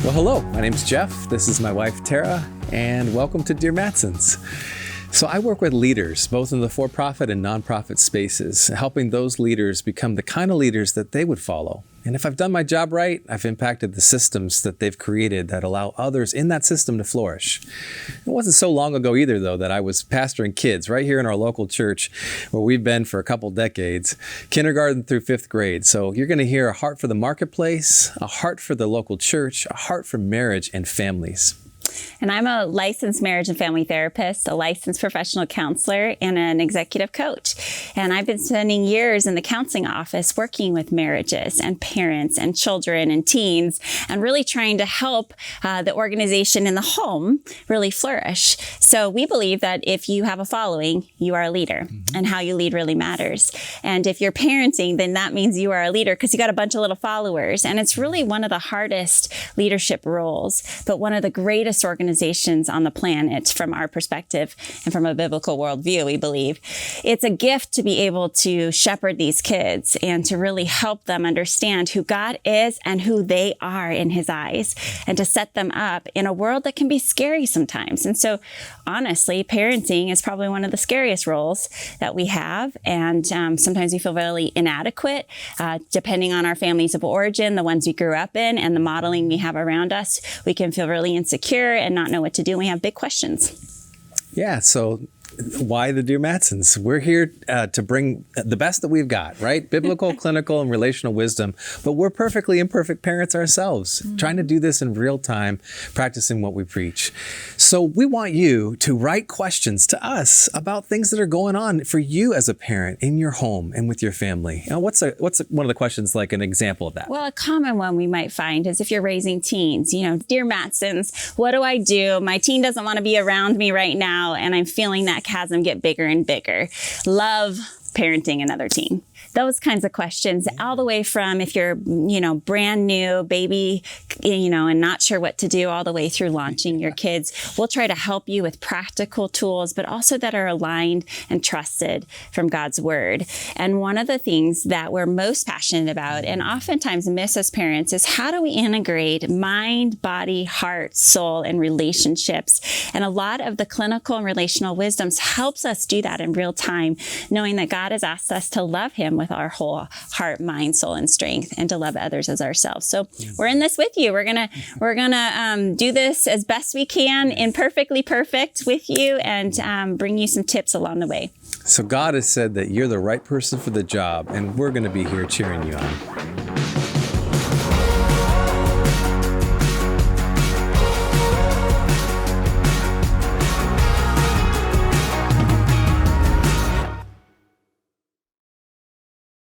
Well, hello, my name's Jeff. This is my wife, Terra, and welcome to Dear Mattsons. So I work with leaders, both in the for-profit and nonprofit spaces, helping those leaders become the kind of leaders that they would follow. And if I've done my job right, I've impacted the systems that they've created that allow others in that system to flourish. It wasn't so long ago either, though, that I was pastoring kids right here in our local church, where we've been for a couple decades, kindergarten through fifth grade. So you're going to hear a heart for the marketplace, a heart for the local church, a heart for marriage and families. And I'm a licensed marriage and family therapist, a licensed professional counselor, and an executive coach. And I've been spending years in the counseling office working with marriages and parents and children and teens, and really trying to help the organization in the home really flourish. So we believe that if you have a following, you are a leader, and how you lead really matters. And if you're parenting, then that means you are a leader because you got a bunch of little followers. And it's really one of the hardest leadership roles, but one of the greatest organizations on the planet from our perspective and from a biblical worldview, we believe. It's a gift to be able to shepherd these kids and to really help them understand who God is and who they are in his eyes, and to set them up in a world that can be scary sometimes. And so honestly, parenting is probably one of the scariest roles that we have. And sometimes we feel really inadequate, depending on our families of origin, the ones we grew up in, and the modeling we have around us. We can feel really insecure and not know what to do. And we have big questions. Yeah, so why the Dear Mattsons? We're here to bring the best that we've got, right? Biblical, clinical, and relational wisdom. But we're perfectly imperfect parents ourselves, trying to do this in real time, practicing what we preach. So we want you to write questions to us about things that are going on for you as a parent in your home and with your family. You know, what's one of the questions, like an example of that? Well, a common one we might find is if you're raising teens, Dear Mattsons, what do I do? My teen doesn't want to be around me right now, and I'm feeling that chasm get bigger and bigger. Love parenting another teen. Those kinds of questions, all the way from if you're, brand new baby, and not sure what to do, all the way through launching your kids. We'll try to help you with practical tools, but also that are aligned and trusted from God's word. And one of the things that we're most passionate about, and oftentimes miss as parents, is how do we integrate mind, body, heart, soul, and relationships? And a lot of the clinical and relational wisdoms helps us do that in real time, knowing that God has asked us to love him with our whole heart, mind, soul, and strength, and to love others as ourselves. So we're in this with you. We're gonna do this as best we can, imperfectly perfect with you, and bring you some tips along the way. So God has said that you're the right person for the job, and we're going to be here cheering you on.